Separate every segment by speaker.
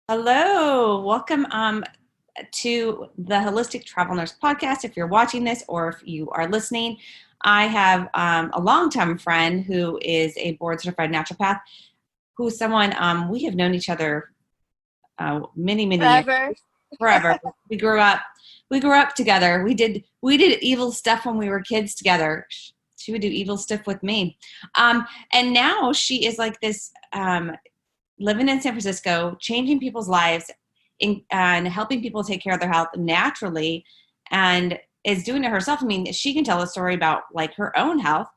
Speaker 1: Hello, welcome to the Holistic Travel Nurse podcast. If you're watching this or if you are listening, I have a longtime friend who is a board certified naturopath, who's someone we have known each other many years,
Speaker 2: Forever.
Speaker 1: forever. We grew up together. We did evil stuff when we were kids together. She would do evil stuff with me, and now she is like this. Living in San Francisco, changing people's lives and helping people take care of their health naturally, and is doing it herself. I mean, she can tell a story about like her own health.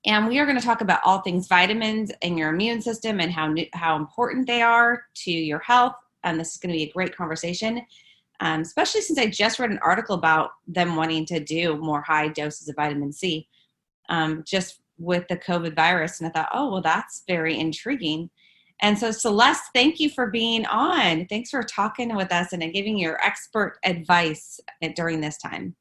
Speaker 1: And we are going to talk about all things vitamins and your immune system and how important they are to your health. And this is going to be a great conversation, especially since I just read an article about them wanting to do more high doses of vitamin C just with the COVID virus. And I thought, oh, well, that's very intriguing. And so, Celeste, thank you for being on. Thanks for talking with us and giving your expert advice during this time.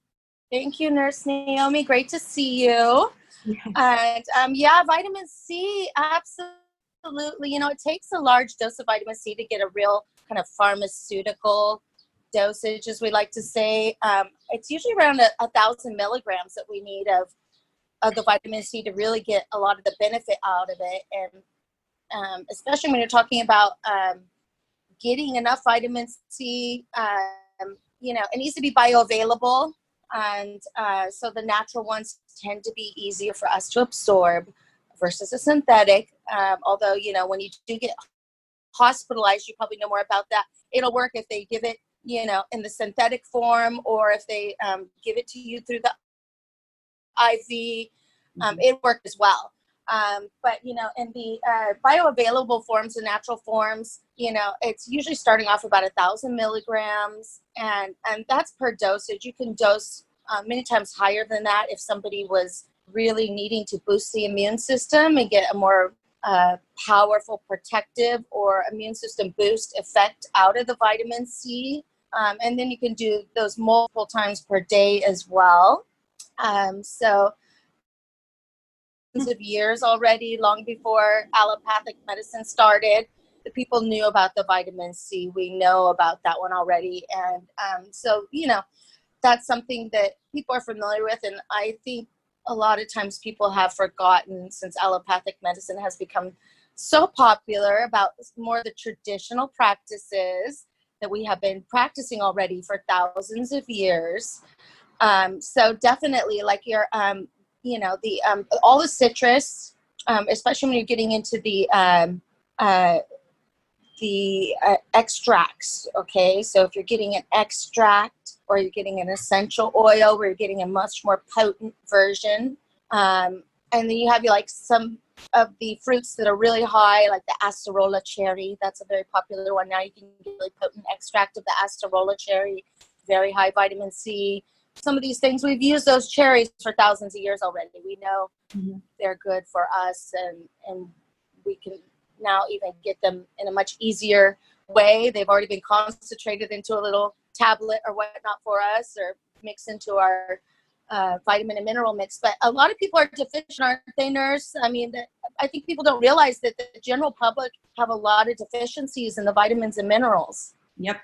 Speaker 2: Thank you, Nurse Naomi. Great to see you. Yes. And vitamin C, absolutely. You know, it takes a large dose of vitamin C to get a real kind of pharmaceutical dosage, as we like to say. It's usually around 1,000 milligrams that we need of the vitamin C to really get a lot of the benefit out of it. And especially when you're talking about getting enough vitamin C, it needs to be bioavailable. And so the natural ones tend to be easier for us to absorb versus a synthetic. Although, when you do get hospitalized, you probably know more about that. It'll work if they give it, in the synthetic form, or if they give it to you through the IV, it worked as well. But in the bioavailable forms, the natural forms, it's usually starting off about 1,000 milligrams, and that's per dosage. You can dose many times higher than that if somebody was really needing to boost the immune system and get a more powerful protective or immune system boost effect out of the vitamin C. And then you can do those multiple times per day as well. So of years already, long before allopathic medicine started, the people knew about the vitamin C. We know about that one already. And so, that's something that people are familiar with. And I think a lot of times people have forgotten, since allopathic medicine has become so popular, about more of the traditional practices that we have been practicing already for thousands of years. So definitely, like your all the citrus, especially when you're getting into the extracts. Okay, so if you're getting an extract or you're getting an essential oil, where you're getting a much more potent version, and then you have some of the fruits that are really high, like the acerola cherry. That's a very popular one now. You can get really potent extract of the acerola cherry, very high vitamin C. Some of these things, we've used those cherries for thousands of years already. We know they're good for us, and we can now even get them in a much easier way. They've already been concentrated into a little tablet or whatnot for us, or mixed into our vitamin and mineral mix. But a lot of people are deficient, aren't they, Nurse? I mean, I think people don't realize that the general public have a lot of deficiencies in the vitamins and minerals.
Speaker 1: Yep.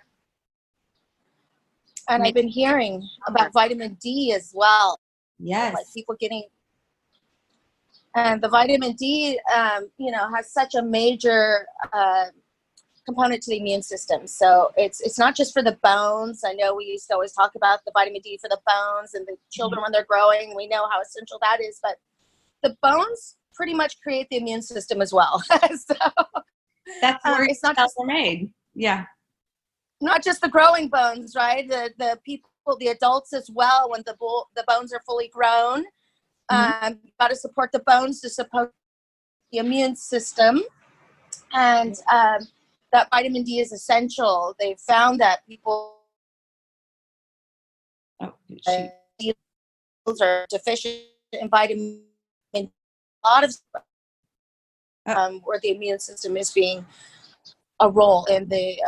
Speaker 2: And I've been hearing about vitamin D as well.
Speaker 1: Yes.
Speaker 2: Like people getting, and the vitamin D, has such a major component to the immune system. So it's not just for the bones. I know we used to always talk about the vitamin D for the bones and the children when they're growing. We know how essential that is, but the bones pretty much create the immune system as well. So
Speaker 1: that's where it's not just made. Yeah.
Speaker 2: Not just the growing bones, right? The people, the adults as well, when the bones are fully grown. Got to support the bones to support the immune system. And that vitamin D is essential. They found that people are deficient in vitamin D. A lot of where the immune system is being a role in the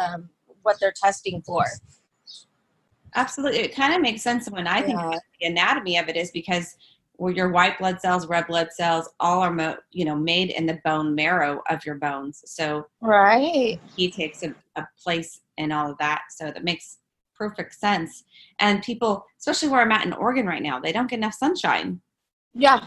Speaker 2: what they're testing for.
Speaker 1: Absolutely. It kind of makes sense when I think about the anatomy of it, is because or your white blood cells, red blood cells, all are made in the bone marrow of your bones. So
Speaker 2: Right.
Speaker 1: he takes a place in all of that. So that makes perfect sense. And people, especially where I'm at in Oregon right now, they don't get enough sunshine.
Speaker 2: Yeah.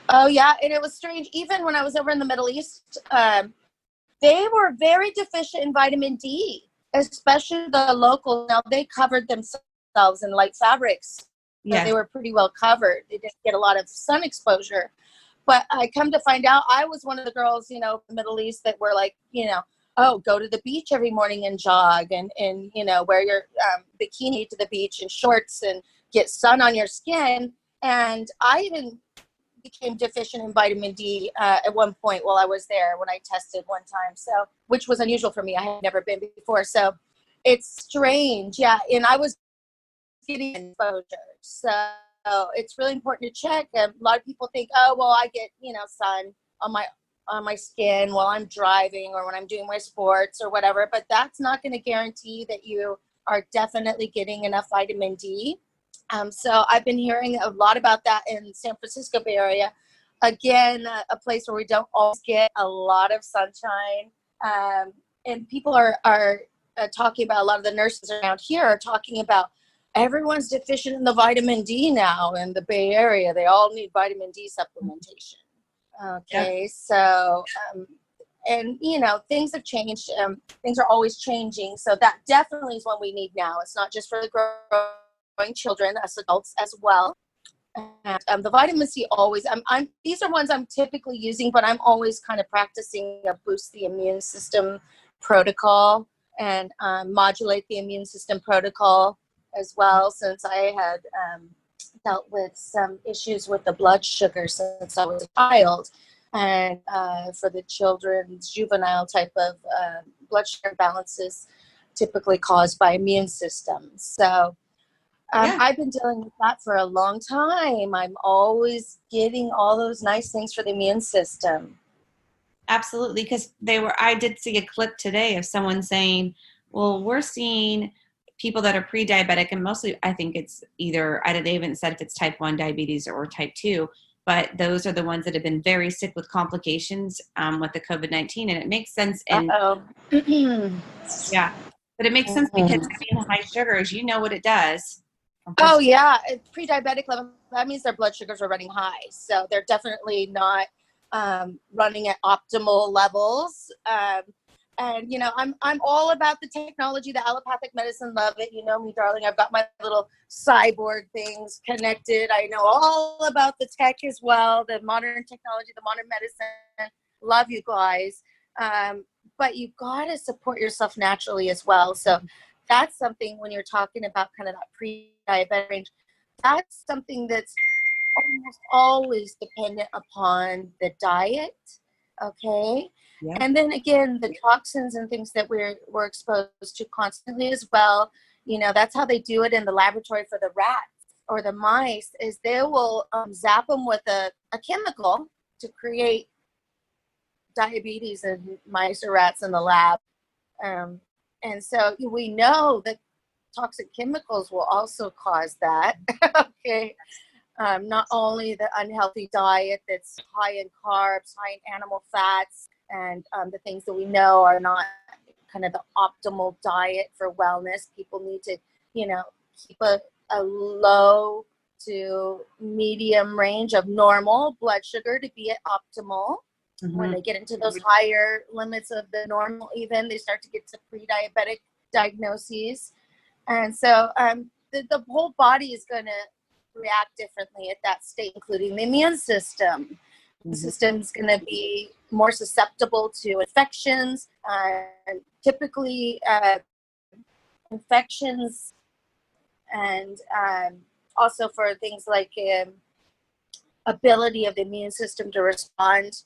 Speaker 2: Oh, yeah. And it was strange. Even when I was over in the Middle East, they were very deficient in vitamin D, especially the local. Now, they covered themselves in light fabrics. So
Speaker 1: Yes.
Speaker 2: they were pretty well covered. They didn't get a lot of sun exposure. But I come to find out I was one of the girls, in the Middle East that were like, oh, go to the beach every morning and jog and wear your bikini to the beach and shorts and get sun on your skin. And I even became deficient in vitamin D at one point while I was there when I tested one time. So, which was unusual for me. I had never been before. So it's strange. Yeah. And I was getting exposure. So it's really important to check. A lot of people think, oh, well, I get, sun on my skin while I'm driving or when I'm doing my sports or whatever, but that's not going to guarantee that you are definitely getting enough vitamin D. So I've been hearing a lot about that in San Francisco Bay Area. Again, a place where we don't always get a lot of sunshine. And people are talking about, a lot of the nurses around here are talking about everyone's deficient in the vitamin D now in the Bay Area. They all need vitamin D supplementation. Okay, yeah. So, and things have changed. Things are always changing. So that definitely is what we need now. It's not just for the growing children, us adults as well. And the vitamin C always, these are ones I'm typically using, but I'm always kind of practicing a boost the immune system protocol and modulate the immune system protocol as well, since I had dealt with some issues with the blood sugar since I was a child, and for the children's juvenile type of blood sugar imbalances typically caused by immune systems. So I've been dealing with that for a long time. I'm always getting all those nice things for the immune system.
Speaker 1: Absolutely, because I did see a clip today of someone saying, well, we're seeing people that are pre-diabetic, and mostly I think it's either, they haven't said if it's type 1 diabetes or type 2, but those are the ones that have been very sick with complications with the COVID-19, and it makes sense. And yeah, but it makes sense because having high sugars, you know what it does.
Speaker 2: Oh yeah, pre-diabetic level, that means their blood sugars are running high, so they're definitely not running at optimal levels. And I'm all about the technology, the allopathic medicine, love it. You know me, darling. I've got my little cyborg things connected. I know all about the tech as well, the modern technology, the modern medicine. Love you guys. But you got to support yourself naturally as well. So that's something when you're talking about kind of that pre-diabetic range, that's something that's almost always dependent upon the diet. Okay. Yeah. And then again, the toxins and things that we're exposed to constantly as well. That's how they do it in the laboratory for the rats or the mice, is they will zap them with a chemical to create diabetes in mice or rats in the lab. And so we know that toxic chemicals will also cause that. Okay. Not only the unhealthy diet that's high in carbs, high in animal fats, and the things that we know are not kind of the optimal diet for wellness. People need to, keep a low to medium range of normal blood sugar to be at optimal. Mm-hmm. When they get into those higher limits of the normal, even they start to get to pre-diabetic diagnoses. And so the whole body is going to react differently at that state, including the immune system. The system's going to be more susceptible to infections, and typically infections, and also for things like ability of the immune system to respond.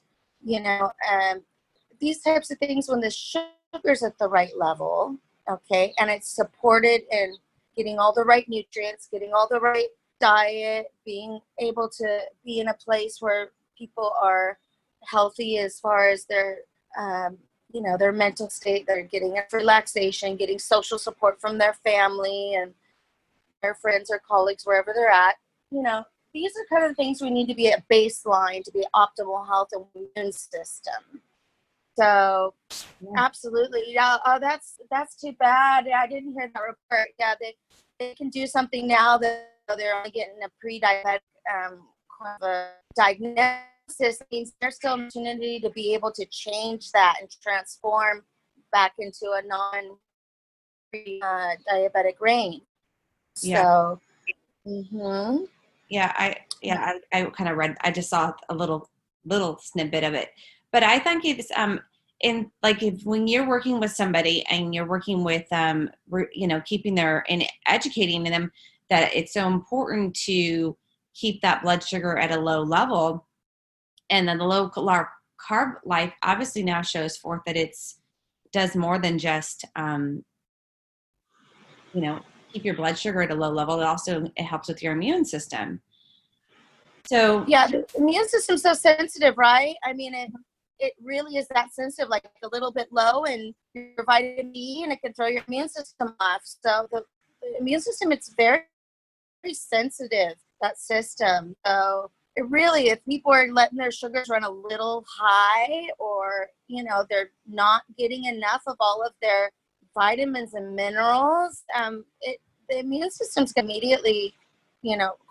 Speaker 2: These types of things, when the sugar's at the right level, okay, and it's supported in getting all the right nutrients, getting all the right diet, being able to be in a place where people are healthy as far as their their mental state, they're getting relaxation, getting social support from their family and their friends or colleagues wherever they're at. these are kind of the things we need to be at baseline to be optimal health and immune system. So absolutely. Yeah. Oh, that's too bad. I didn't hear that report. Yeah. They can do something now that they're only getting a pre-diabetic kind of a diagnosis. Means there's still an opportunity to be able to change that and transform back into a non-diabetic range.
Speaker 1: Yeah.
Speaker 2: So,
Speaker 1: Yeah, I kind of read. I just saw a little snippet of it, but I think it's in like if when you're working with somebody and you're working with keeping their and educating them that it's so important to keep that blood sugar at a low level, and then the low carb life obviously now shows forth that it's does more than just keep your blood sugar at a low level. It helps with your immune system. So
Speaker 2: yeah, the immune system's so sensitive, right? I mean, it really is that sensitive, like a little bit low, and your vitamin D, and it can throw your immune system off. So the immune system, it's very, very sensitive, that system. So it really, if people are letting their sugars run a little high, or they're not getting enough of all of their vitamins and minerals, the immune system's going to immediately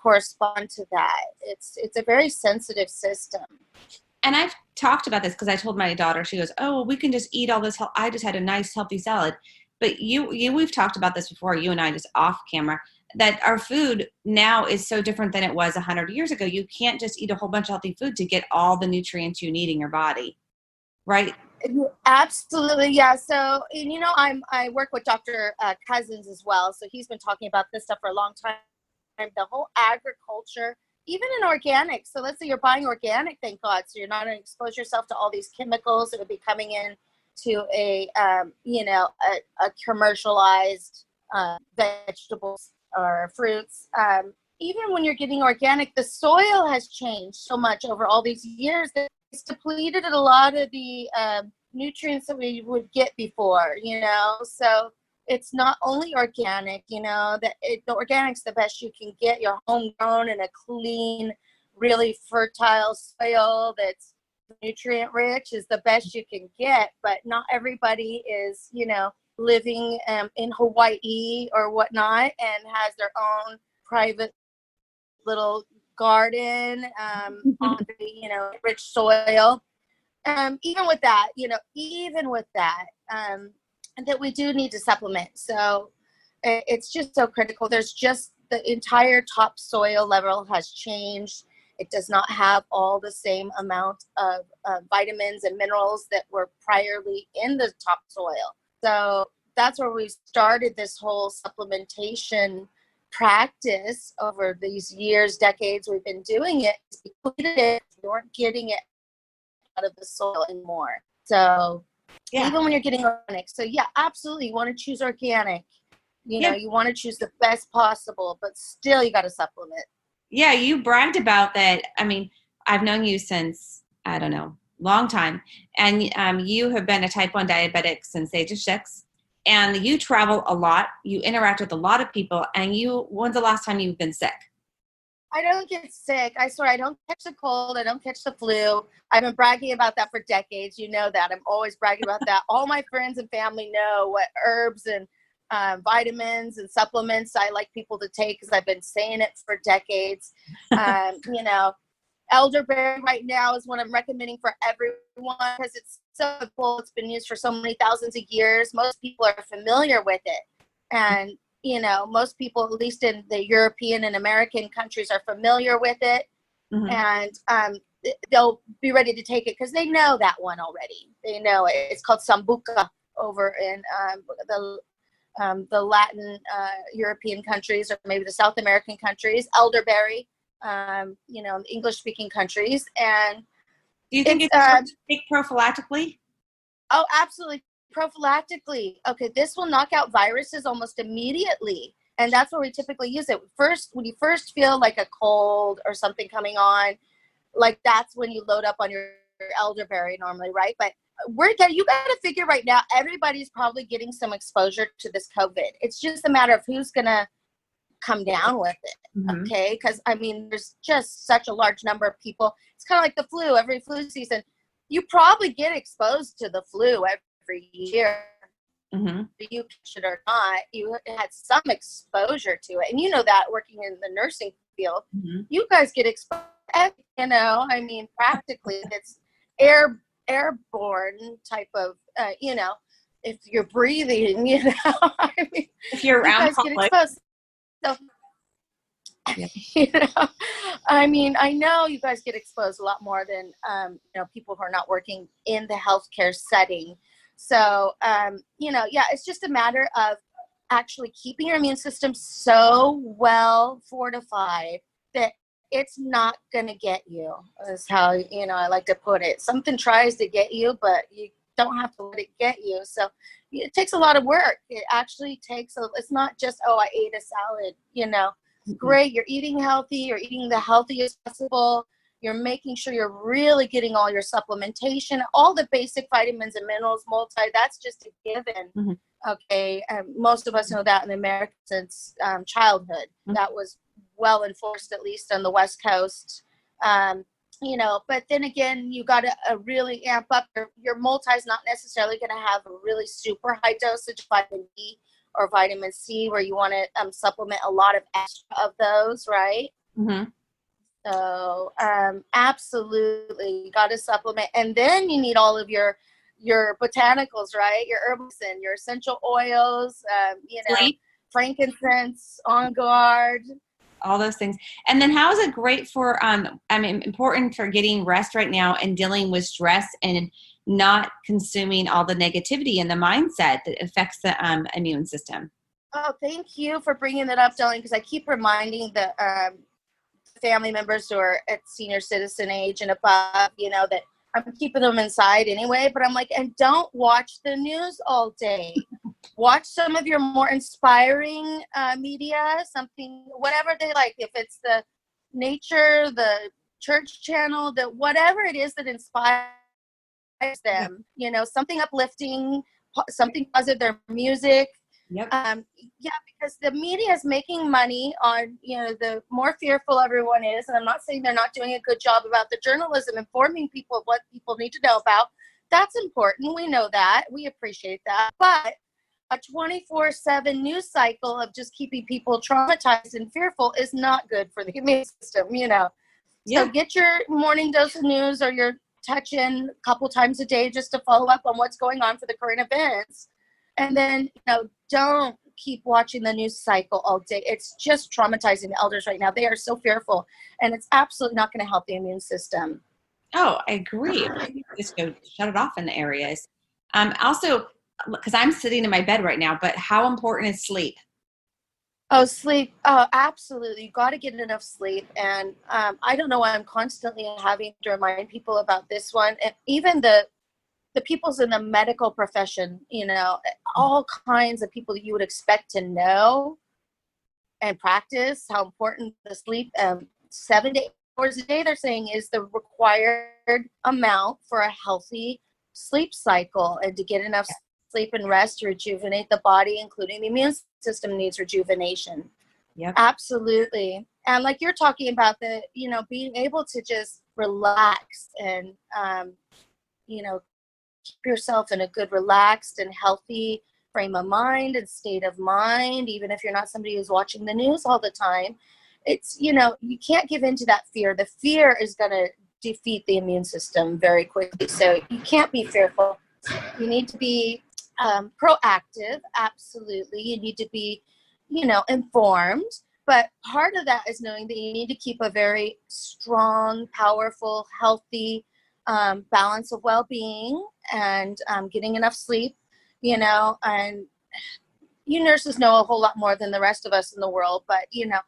Speaker 2: correspond to that. It's a very sensitive system.
Speaker 1: And I've talked about this because I told my daughter, she goes, oh, well, we can just eat all this. I just had a nice healthy salad. But we've talked about this before, you and I, just off camera, that our food now is so different than it was 100 years ago. You can't just eat a whole bunch of healthy food to get all the nutrients you need in your body. Right?
Speaker 2: Absolutely. Yeah. So, I work with Dr. Cousins as well. So he's been talking about this stuff for a long time. The whole agriculture, even in organic. So let's say you're buying organic, thank God. So you're not going to expose yourself to all these chemicals that would be coming in to a commercialized vegetables or fruits. Even when you're getting organic, the soil has changed so much over all these years that it's depleted a lot of the nutrients that we would get before, so it's not only organic, the organic's the best you can get. Your homegrown and a clean, really fertile soil that's nutrient rich is the best you can get. But not everybody is, living in Hawaii or whatnot and has their own private little garden on the, rich soil. Even with that, that we do need to supplement. So it's just so critical. There's just the entire topsoil level has changed. It does not have all the same amount of vitamins and minerals that were priorly in the topsoil. So that's where we started this whole supplementation practice over these years, decades we've been doing it. We weren't getting it out of the soil anymore. So even when you're getting organic. So yeah, absolutely. You want to choose organic. You want to choose the best possible, but still you got to supplement.
Speaker 1: Yeah, you bragged about that. I mean, I've known you since, I don't know, long time. And you have been a type 1 diabetic since the age of 6. And you travel a lot. You interact with a lot of people. And when's the last time you've been sick?
Speaker 2: I don't get sick. I swear, I don't catch the cold. I don't catch the flu. I've been bragging about that for decades. You know that. I'm always bragging about that. All my friends and family know what herbs and vitamins and supplements I like people to take because I've been saying it for decades. Elderberry right now is what I'm recommending for everyone because it's so cool. It's been used for so many thousands of years. Most people are familiar with it. And most people, at least in the European and American countries, are familiar with it. Mm-hmm. And they'll be ready to take it because they know that one already. They know it. It's called sambuca over in the Latin European countries, or maybe the South American countries. Elderberry, English-speaking countries. And
Speaker 1: do you think it's take prophylactically?
Speaker 2: Oh, absolutely. Prophylactically. Okay, this will knock out viruses almost immediately. And that's where we typically use it. First, when you first feel like a cold or something coming on, like that's when you load up on your elderberry normally, right? But you got to figure right now, everybody's probably getting some exposure to this COVID. It's just a matter of who's going to come down with it.
Speaker 1: Mm-hmm.
Speaker 2: Okay. Cause I mean, there's just such a large number of people. It's kind of like the flu. Every flu season, you probably get exposed to the flu every year.
Speaker 1: Mm-hmm.
Speaker 2: You catch it or not, you had some exposure to it. And you know that working in the nursing field,
Speaker 1: Mm-hmm.
Speaker 2: you guys get exposed, you know, I mean, practically it's airborne type of, you know, if you're breathing, you know, I mean,
Speaker 1: If you're
Speaker 2: you
Speaker 1: around
Speaker 2: guys get
Speaker 1: public.
Speaker 2: exposed. So,
Speaker 1: Yeah.
Speaker 2: you know, I mean, I know you guys get exposed a lot more than, you know, people who are not working in the healthcare setting. So, you know, yeah, it's just a matter of actually keeping your immune system so well fortified that it's not going to get you, is how, you know, I like to put it. Something tries to get you, but you don't have to let it get you. So it takes a lot of work. It actually takes, it's not just, oh, I ate a salad, you know.
Speaker 1: Mm-hmm.
Speaker 2: Great, you're eating healthy, you're eating the healthiest possible, you're making sure you're really getting all your supplementation, all the basic vitamins and minerals, that's just a given.
Speaker 1: Mm-hmm.
Speaker 2: Okay, most of us know that in America since childhood.
Speaker 1: Mm-hmm.
Speaker 2: That was well enforced, at least on the West Coast. You know, but then again, you got to really amp up. Your multi is not necessarily going to have a really super high dosage of vitamin D or vitamin C, where you want to supplement a lot of extra of those, right?
Speaker 1: Mm-hmm.
Speaker 2: So absolutely, you got to supplement. And then you need all of your botanicals, right? Your herbs and your essential oils, you know,
Speaker 1: Sleep.
Speaker 2: frankincense, on guard.
Speaker 1: All those things. And then how is it great for, I mean, important for getting rest right now and dealing with stress and not consuming all the negativity and the mindset that affects the immune system?
Speaker 2: Oh, thank you for bringing that up, Dylan, because I keep reminding the family members who are at senior citizen age and above, you know, that I'm keeping them inside anyway, but I'm like, and don't watch the news all day. Watch some of your more inspiring media, something, whatever they like. If it's the nature, the church channel, the whatever it is that inspires them, you know, something uplifting, something positive, their music.
Speaker 1: Yep.
Speaker 2: Yeah, because the media is making money on, you know, the more fearful everyone is. And I'm not saying they're not doing a good job about the journalism, informing people of what people need to know about. That's important. We know that. We appreciate that. But a 24/7 news cycle of just keeping people traumatized and fearful is not good for the immune system, you know.
Speaker 1: Yeah.
Speaker 2: So get your morning dose of news or your touch in a couple times a day just to follow up on what's going on for the current events. And then, you know, don't keep watching the news cycle all day. It's just traumatizing the elders right now. They are so fearful, and it's absolutely not going to help the immune system.
Speaker 1: Oh, I agree. Just go shut it off in the areas. Also, because I'm sitting in my bed right now, but how important is sleep?
Speaker 2: Oh, sleep. Oh, absolutely. You got to get enough sleep. And I don't know why I'm constantly having to remind people about this one. And even the people's in the medical profession, you know, all kinds of people that you would expect to know and practice how important the sleep, 7 to 8 hours a day, they're saying is the required amount for a healthy sleep cycle, and to get enough sleep and rest to rejuvenate the body, including the immune system needs rejuvenation.
Speaker 1: Yep.
Speaker 2: Absolutely. And like you're talking about, the, you know, being able to just relax and, you know, keep yourself in a good, relaxed and healthy frame of mind and state of mind, even if you're not somebody who's watching the news all the time. It's, you know, you can't give in to that fear. The fear is going to defeat the immune system very quickly. So you can't be fearful. You need to be proactive. Absolutely. You need to be, you know, informed. But part of that is knowing that you need to keep a very strong, powerful, healthy balance of well-being and getting enough sleep, you know. And you nurses know a whole lot more than the rest of us in the world, but, you know,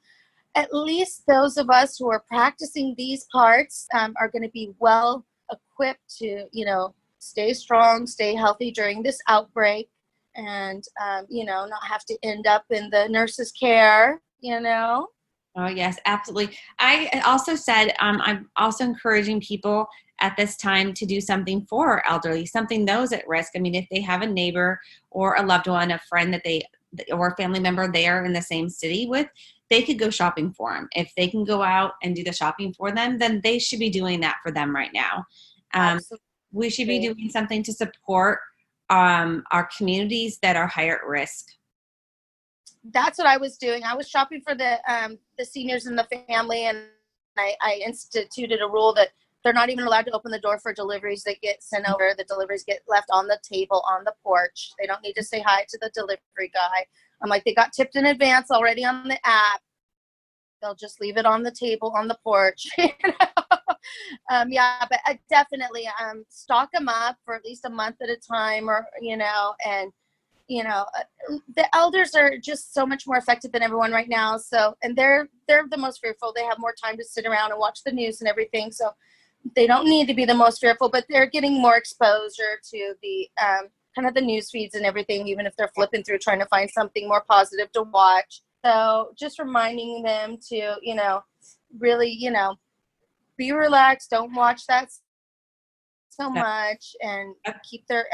Speaker 2: at least those of us who are practicing these parts are going to be well equipped to, you know, stay strong, stay healthy during this outbreak, and, you know, not have to end up in the nurse's care, you know.
Speaker 1: Oh, yes, absolutely. I also said I'm also encouraging people at this time to do something for our elderly, something those at risk. I mean, if they have a neighbor or a loved one, a friend that they or a family member they're in the same city with, they could go shopping for them. If they can go out and do the shopping for them, then they should be doing that for them right now.
Speaker 2: Absolutely.
Speaker 1: We should be doing something to support our communities that are higher at risk.
Speaker 2: That's what I was doing. I was shopping for the seniors in the family, and I instituted a rule that they're not even allowed to open the door for deliveries that get sent over. The deliveries get left on the table on the porch. They don't need to say hi to the delivery guy. I'm like, they got tipped in advance already on the app. They'll just leave it on the table on the porch. Yeah, but I definitely stock them up for at least a month at a time, or and the elders are just so much more affected than everyone right now. So, and they're the most fearful. They have more time to sit around and watch the news and everything. So they don't need to be the most fearful, but they're getting more exposure to the kind of the news feeds and everything, even if they're flipping through trying to find something more positive to watch. So just reminding them to, really, be relaxed. Don't watch that so much, and keep their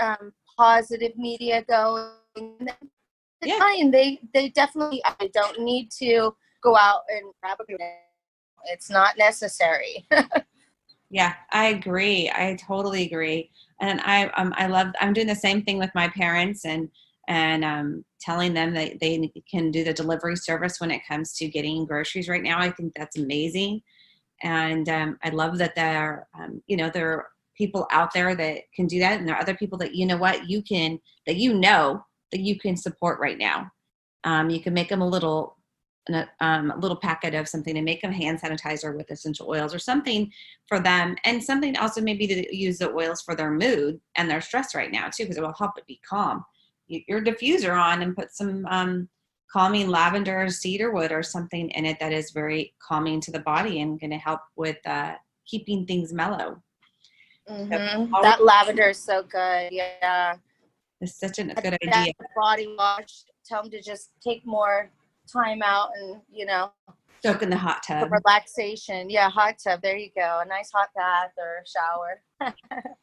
Speaker 2: positive media going. Fine. They definitely don't need to go out and grab a beer. It's not necessary.
Speaker 1: Yeah, I agree. I totally agree. And I'm doing the same thing with my parents, and telling them that they can do the delivery service when it comes to getting groceries right now. I think that's amazing. And I love that there are people out there that can do that. And there are other people that, that you can support right now. You can make them a little packet of something, and make them hand sanitizer with essential oils or something for them. And something also maybe to use the oils for their mood and their stress right now too, because it will help it be calm. Your diffuser on and put some calming lavender or cedar wood or something in it that is very calming to the body and going to help with keeping things mellow.
Speaker 2: Mm-hmm. That lavender is so good. Yeah.
Speaker 1: It's such a good idea.
Speaker 2: Body wash. Tell them to just take more time out and,
Speaker 1: soak in the hot tub.
Speaker 2: Relaxation. Yeah, hot tub. There you go. A nice hot bath or shower.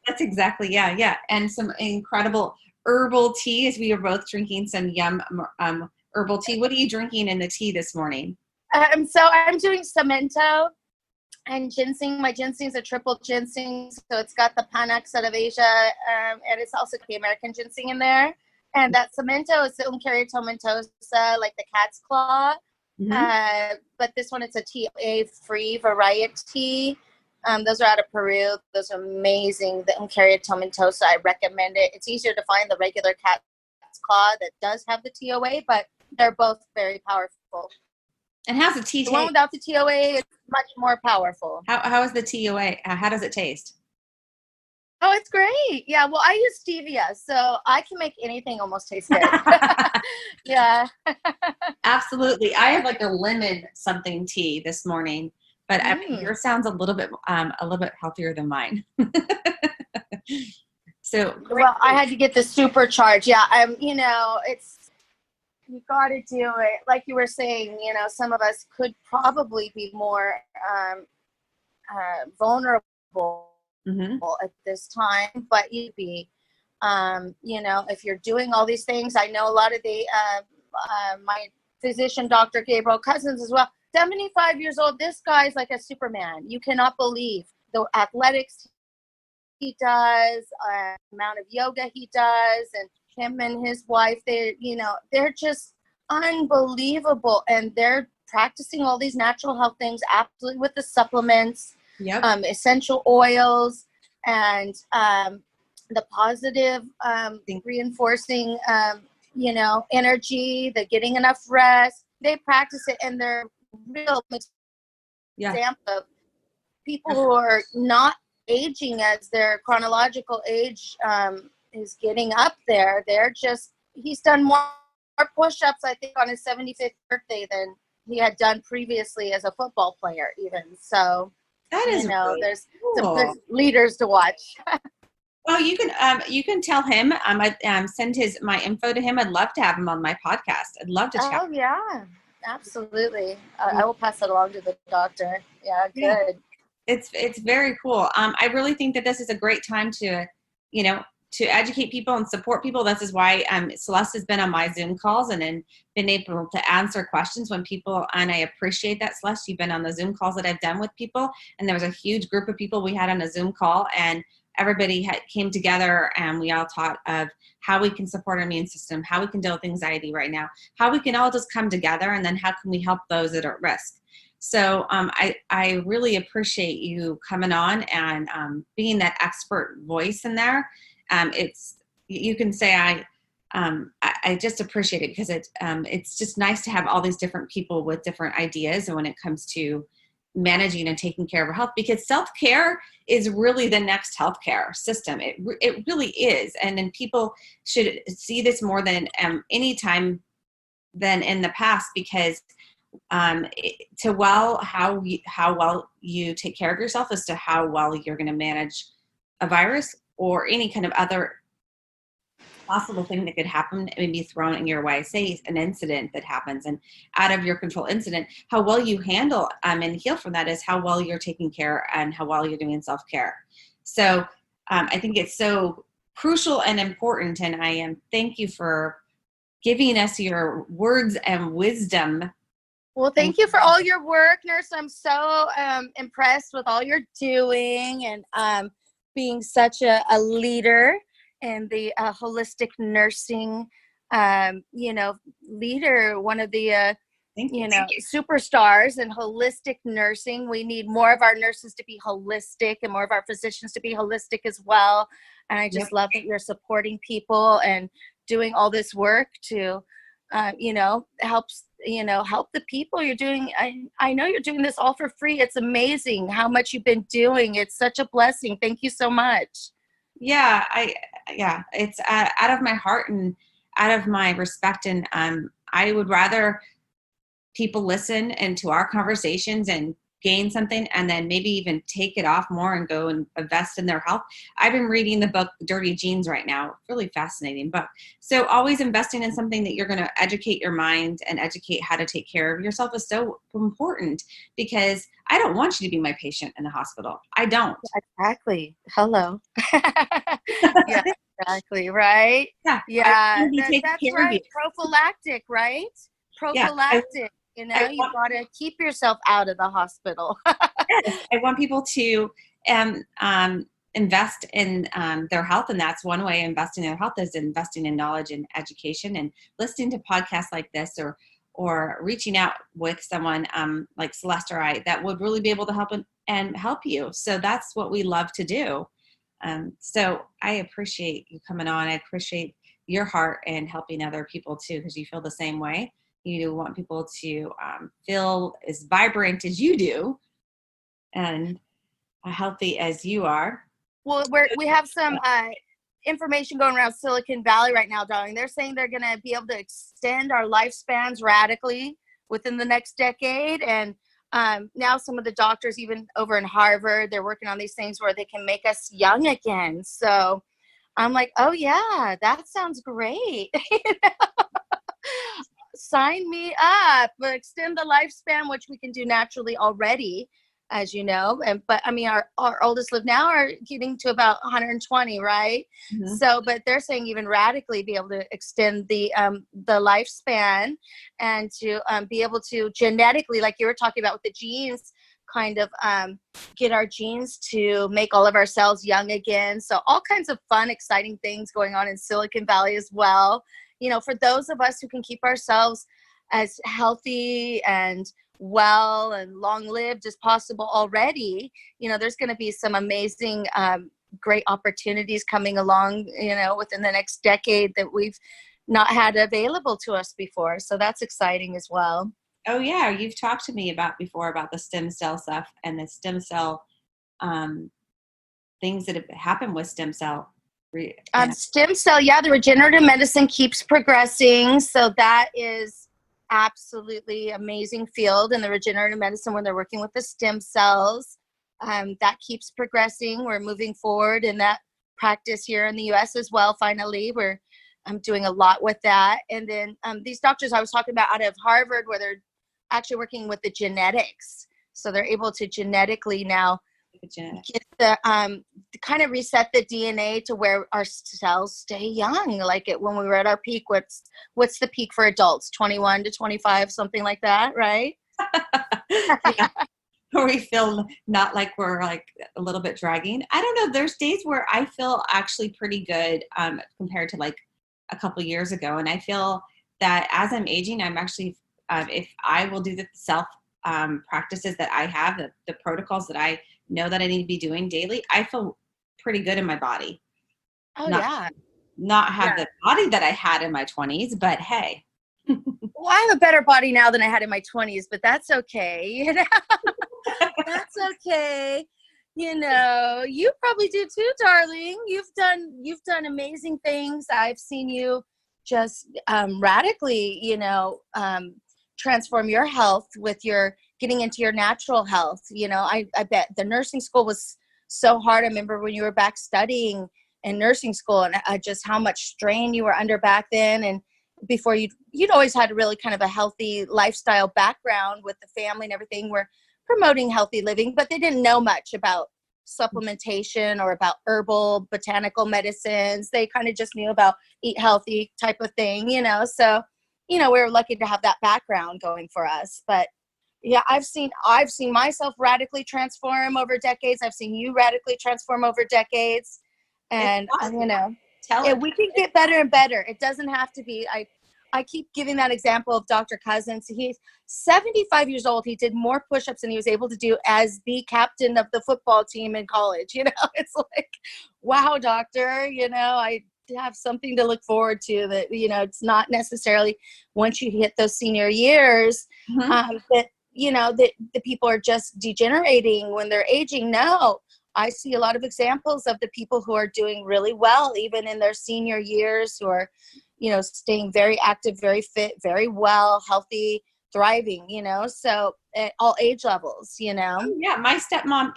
Speaker 1: That's exactly, yeah. And some incredible herbal tea, as we are both drinking some herbal tea. What are you drinking in the tea this morning?
Speaker 2: So I'm doing cemento and ginseng. My ginseng is a triple ginseng, so it's got the Panax out of Asia, and it's also the American ginseng in there. And that cemento is the Eukarya tomentosa, like the cat's claw. Mm-hmm. But this one, it's a THC-free variety. Those are out of Peru. Those are amazing. The Eukarya tomentosa, I recommend it. It's easier to find the regular cat's claw that does have the TOA, but they're both very powerful.
Speaker 1: And how's the tea taste?
Speaker 2: The one without the TOA is much more powerful.
Speaker 1: How is the TOA? How does it taste?
Speaker 2: Oh, it's great. Yeah, well, I use stevia, so I can make anything almost taste good. Yeah.
Speaker 1: Absolutely. I have like a lemon something tea this morning, but yours sounds a little bit healthier than mine. So,
Speaker 2: well, I had to get the supercharge. Yeah, you got to do it. Like you were saying, some of us could probably be more vulnerable at this time, but you'd be, if you're doing all these things. I know a lot of my physician, Dr. Gabriel Cousins as well, 75 years old. This guy's like a Superman. You cannot believe the athletics he does, amount of yoga he does, and him and his wife, they're just unbelievable. And they're practicing all these natural health things absolutely with the supplements, essential oils, and the positive reinforcing, energy, the getting enough rest. They practice it, and they're real example of people who are not aging as their chronological age is getting up there. He's done more push-ups, I think, on his 75th birthday than he had done previously as a football player even. So
Speaker 1: that is really
Speaker 2: there's
Speaker 1: cool.
Speaker 2: some good leaders to watch.
Speaker 1: Well, you can tell him. I send my info to him. I'd love to have him on my podcast. I'd love to chat.
Speaker 2: Oh yeah, absolutely. I will pass it along to the doctor. Yeah, good.
Speaker 1: It's very cool. I really think that this is a great time to, to educate people and support people. This is why Celeste has been on my Zoom calls and then been able to answer questions when people, and I appreciate that, Celeste. You've been on the Zoom calls that I've done with people, and there was a huge group of people we had on a Zoom call, and everybody came together, and we all taught of how we can support our immune system, how we can deal with anxiety right now, how we can all just come together, and then how can we help those that are at risk. So I really appreciate you coming on and being that expert voice in there. You can say I just appreciate it, because it's just nice to have all these different people with different ideas, and when it comes to managing and taking care of our health, because self-care is really the next healthcare system. It really is. And then people should see this more than any time than in the past, because how well you take care of yourself as to how well you're going to manage a virus or any kind of other possible thing that could happen and be thrown in your way. Say an incident that happens, and out of your control incident, how well you handle and heal from that is how well you're taking care and how well you're doing self-care. So I think it's so crucial and important, and I thank you for giving us your words and wisdom.
Speaker 2: Well, thank you for all your work, Nurse. I'm so impressed with all you're doing, and being such a leader and the holistic nursing, leader, one of the, superstars in holistic nursing. We need more of our nurses to be holistic and more of our physicians to be holistic as well. And I just love that you're supporting people and doing all this work to, help the people you're doing. I know you're doing this all for free. It's amazing how much you've been doing. It's such a blessing. Thank you so much.
Speaker 1: Yeah, it's out of my heart and out of my respect. And I would rather people listen into our conversations and gain something, and then maybe even take it off more and go and invest in their health. I've been reading the book Dirty Genes right now. Really fascinating book. So always investing in something that you're going to educate your mind and educate how to take care of yourself is so important, because I don't want you to be my patient in the hospital. I don't.
Speaker 2: Exactly. Hello. Yeah, exactly. Right. Yeah. That's right. Prophylactic, right? Prophylactic.
Speaker 1: Yeah,
Speaker 2: you got to keep yourself out of the hospital.
Speaker 1: Yes, I want people to invest in their health, and that's one way investing in their health is investing in knowledge and education, and listening to podcasts like this, or reaching out with someone like Celeste or I that would really be able to help you. So that's what we love to do. So I appreciate you coming on. I appreciate your heart and helping other people too, because you feel the same way. You want people to feel as vibrant as you do and healthy as you are.
Speaker 2: Well, we have some information going around Silicon Valley right now, darling. They're saying they're going to be able to extend our lifespans radically within the next decade. And now some of the doctors, even over in Harvard, they're working on these things where they can make us young again. So I'm like, oh, yeah, that sounds great. Sign me up. But extend the lifespan, which we can do naturally already, as you know. But I mean, our oldest live now are getting to about 120, right? Mm-hmm. So, but they're saying even radically be able to extend the lifespan, and to be able to genetically, like you were talking about with the genes, kind of get our genes to make all of our cells young again. So all kinds of fun, exciting things going on in Silicon Valley as well. For those of us who can keep ourselves as healthy and well and long-lived as possible already, there's going to be some amazing, great opportunities coming along, within the next decade that we've not had available to us before. So that's exciting as well.
Speaker 1: Oh yeah. You've talked to me before about the stem cell stuff and the stem cell things that have happened with stem cell.
Speaker 2: Stem cell, the regenerative medicine keeps progressing. So that is absolutely amazing field in the regenerative medicine when they're working with the stem cells. That keeps progressing. We're moving forward in that practice here in the U.S. as well. Finally, we're doing a lot with that. And then these doctors I was talking about out of Harvard, where they're actually working with the genetics. So they're able to genetically now get the kind of reset the DNA to where our cells stay young. Like when we were at our peak, what's the peak for adults? 21 to 25, something like that, right?
Speaker 1: Yeah. We feel not like we're like a little bit dragging. I don't know. There's days where I feel actually pretty good compared to like a couple years ago. And I feel that as I'm aging, I'm actually, if I will do the self practices that I have, the protocols that I know that I need to be doing daily, I feel pretty good in my body.
Speaker 2: Oh,
Speaker 1: Not have the body that I had in my 20s, but hey.
Speaker 2: Well, I have a better body now than I had in my 20s, but that's okay. You know, that's okay. You know, you probably do too, darling. You've done amazing things. I've seen you just radically, transform your health with your getting into your natural health. You know, I bet the nursing school was so hard. I remember when you were back studying in nursing school and just how much strain you were under back then. And before you'd always had really kind of a healthy lifestyle background with the family and everything. We're promoting healthy living, but they didn't know much about supplementation or about herbal botanical medicines. They kind of just knew about eat healthy type of thing, so we were lucky to have that background going for us. But yeah, I've seen myself radically transform over decades. I've seen you radically transform over decades. And we can get better and better. It doesn't have to be. I keep giving that example of Dr. Cousins. He's 75 years old. He did more push-ups than he was able to do as the captain of the football team in college. It's like, wow, doctor, I have something to look forward to that, it's not necessarily once you hit those senior years, that the people are just degenerating when they're aging. No, I see a lot of examples of the people who are doing really well, even in their senior years, who are, staying very active, very fit, very well, healthy, thriving, so at all age levels,
Speaker 1: Yeah. My stepmom,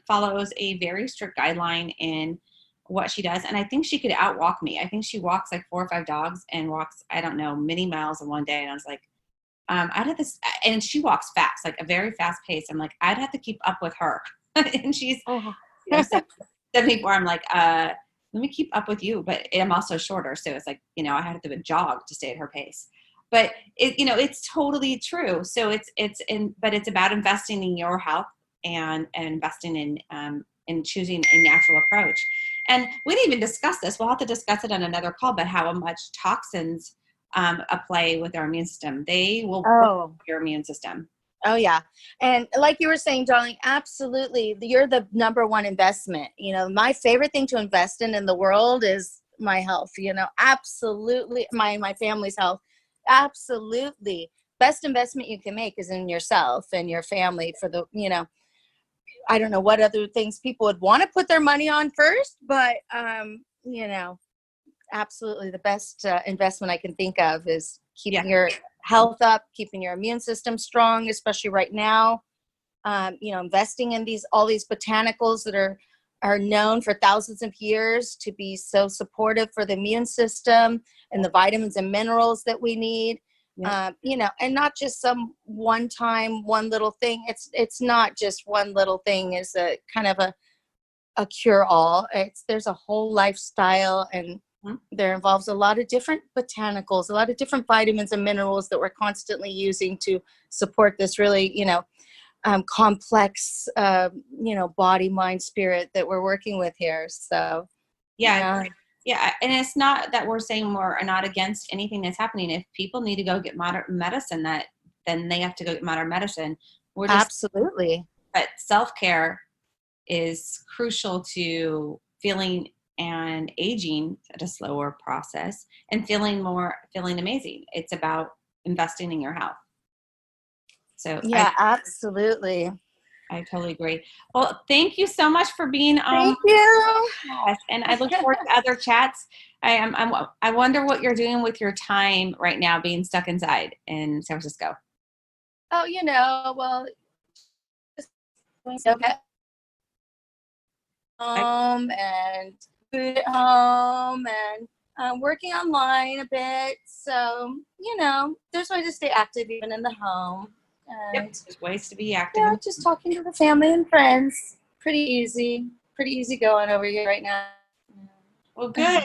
Speaker 1: follows a very strict guideline in what she does. And I think she could outwalk me. I think she walks like 4 or 5 dogs and walks, I don't know, many miles in one day. And I was like, I'd have this, and she walks fast, like a very fast pace. I'm like, I'd have to keep up with her. And she's 74. I'm like, let me keep up with you, but I'm also shorter. So it's like, I had to jog to stay at her pace, but it's totally true. So but it's about investing in your health and investing in choosing a natural approach. And we didn't even discuss this. We'll have to discuss it on another call, but how much toxins play with our immune system. They will break your immune system.
Speaker 2: Oh, yeah. And like you were saying, darling, absolutely. You're the number one investment. My favorite thing to invest in the world is my health, absolutely. My family's health. Absolutely. Best investment you can make is in yourself and your family for the, I don't know what other things people would want to put their money on first, but, absolutely the best investment I can think of is keeping your health up, keeping your immune system strong, especially right now. Investing in all these botanicals that are known for thousands of years to be so supportive for the immune system and the vitamins and minerals that we need. And not just some one little thing. It's not just one little thing is a kind of a cure all. There's a whole lifestyle, and there involves a lot of different botanicals, a lot of different vitamins and minerals that we're constantly using to support this really, complex, body, mind, spirit that we're working with here. So,
Speaker 1: yeah. And it's not that we're saying we're not against anything that's happening. If people need to go get modern medicine, then they have to go get modern medicine. We're just,
Speaker 2: absolutely.
Speaker 1: But self-care is crucial to feeling and aging at a slower process and feeling amazing. It's about investing in your health. So
Speaker 2: yeah, absolutely.
Speaker 1: I totally agree. Well, thank you so much for being on.
Speaker 2: Thank you.
Speaker 1: Yes, and I look forward to other chats. I wonder what you're doing with your time right now, being stuck inside in San Francisco.
Speaker 2: Oh, well, okay. Home and food at home and working online a bit. So, there's ways to stay active even in the home. And
Speaker 1: there's ways to be active.
Speaker 2: just talking to the family and friends. pretty easy going over here right now.
Speaker 1: Well, good.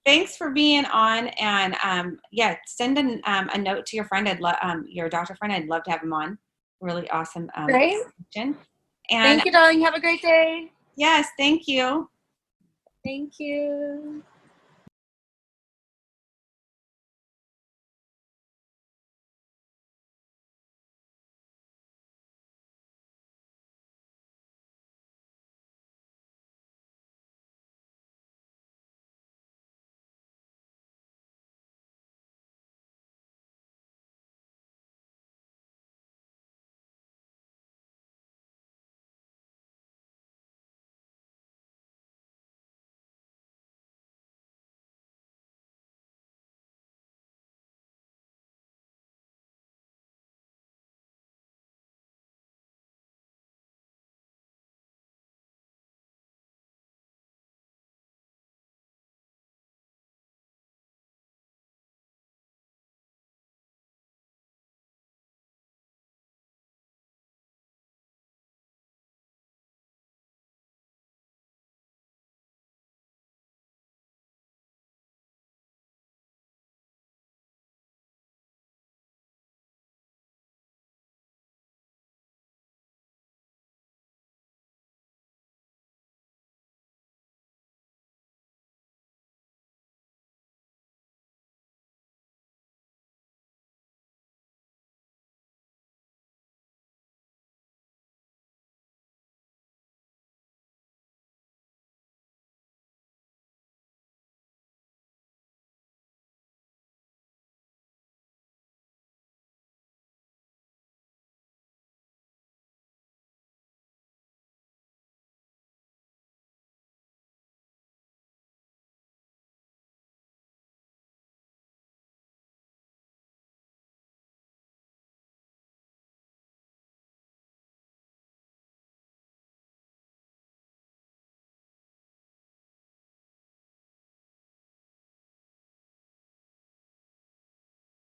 Speaker 1: Thanks for being on, and yeah, send a note to your friend. Your doctor friend. I'd love to have him on. Really awesome.
Speaker 2: Great.
Speaker 1: And
Speaker 2: Thank you, darling. Have a great day.
Speaker 1: yes, thank you.
Speaker 2: Thank you.